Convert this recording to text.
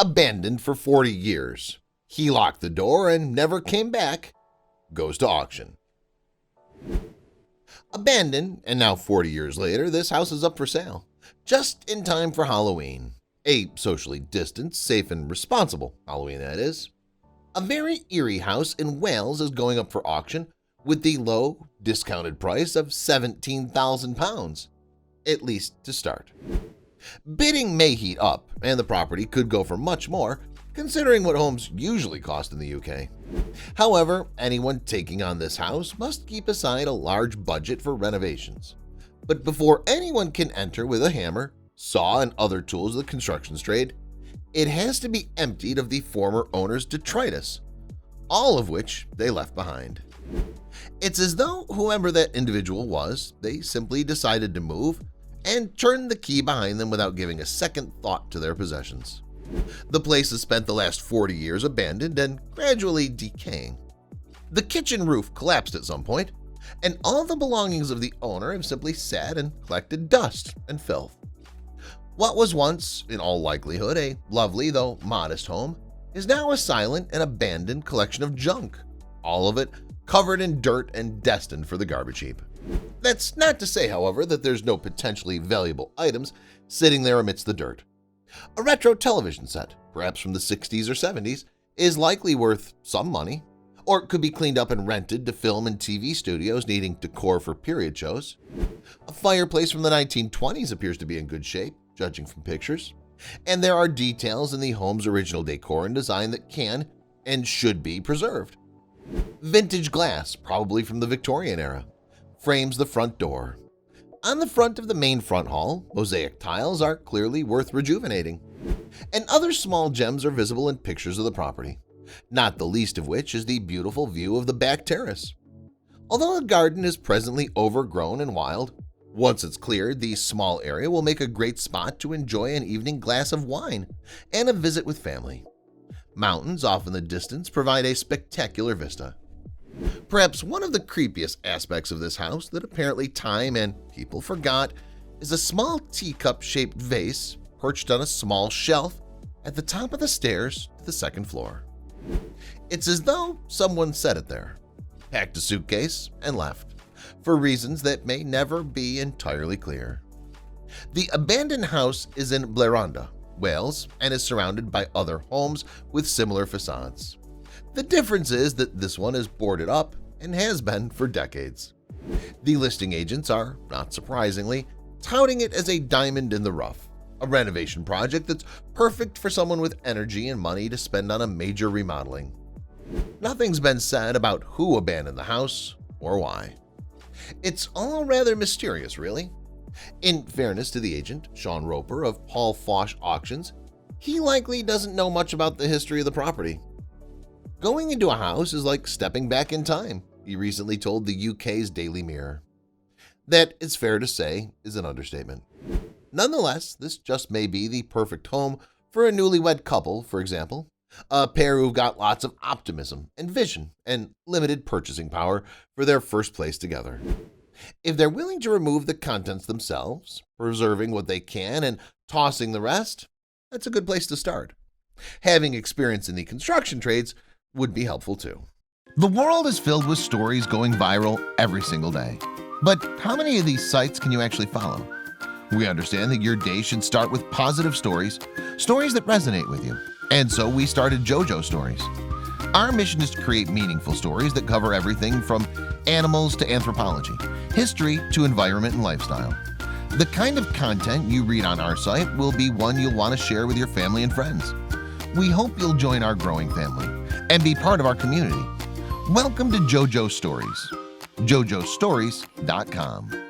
Abandoned for 40 years. He locked the door and never came back. Goes to auction. Abandoned, and now 40 years later, this house is up for sale. Just in time for Halloween. A socially distanced, safe, and responsible Halloween, that is. A very eerie house in Wales is going up for auction with the low, discounted price of £17,000, at least to start. Bidding may heat up, and the property could go for much more, considering what homes usually cost in the UK. However, anyone taking on this house must keep aside a large budget for renovations. But before anyone can enter with a hammer, saw, and other tools of the construction trade, it has to be emptied of the former owner's detritus, all of which they left behind. It's as though whoever that individual was, they simply decided to move and turned the key behind them without giving a second thought to their possessions. The place has spent the last 40 years abandoned and gradually decaying. The kitchen roof collapsed at some point, and all the belongings of the owner have simply sat and collected dust and filth. What was once, in all likelihood, a lovely though modest home is now a silent and abandoned collection of junk, all of it covered in dirt and destined for the garbage heap. That's not to say, however, that there's no potentially valuable items sitting there amidst the dirt. A retro television set, perhaps from the 60s or 70s, is likely worth some money, or it could be cleaned up and rented to film and TV studios needing decor for period shows. A fireplace from the 1920s appears to be in good shape, judging from pictures, and there are details in the home's original decor and design that can and should be preserved. Vintage glass, probably from the Victorian era, frames the front door. On the front of the main front hall, mosaic tiles are clearly worth rejuvenating, and other small gems are visible in pictures of the property, not the least of which is the beautiful view of the back terrace. Although the garden is presently overgrown and wild, once it's cleared, the small area will make a great spot to enjoy an evening glass of wine and a visit with family. Mountains off in the distance provide a spectacular vista. Perhaps one of the creepiest aspects of this house that apparently time and people forgot is a small teacup-shaped vase perched on a small shelf at the top of the stairs to the second floor. It's as though someone set it there, packed a suitcase, and left, for reasons that may never be entirely clear. The abandoned house is in Bleranda, Wales, and is surrounded by other homes with similar facades. The difference is that this one is boarded up and has been for decades. The listing agents are, not surprisingly, touting it as a diamond in the rough, a renovation project that's perfect for someone with energy and money to spend on a major remodeling. Nothing's been said about who abandoned the house or why. It's all rather mysterious, really. In fairness to the agent, Sean Roper of Paul Fosh Auctions, he likely doesn't know much about the history of the property. Going into a house is like stepping back in time, he recently told the UK's Daily Mirror. That, it's fair to say, is an understatement. Nonetheless, this just may be the perfect home for a newlywed couple, for example, a pair who've got lots of optimism and vision and limited purchasing power for their first place together. If they're willing to remove the contents themselves, preserving what they can and tossing the rest, that's a good place to start. Having experience in the construction trades would be helpful too. The world is filled with stories going viral every single day. But how many of these sites can you actually follow? We understand that your day should start with positive stories, stories that resonate with you. And so we started JoJo Stories. Our mission is to create meaningful stories that cover everything from animals to anthropology, history to environment and lifestyle. The kind of content you read on our site will be one you'll want to share with your family and friends. We hope you'll join our growing family and be part of our community. Welcome to JoJo Stories, jojostories.com.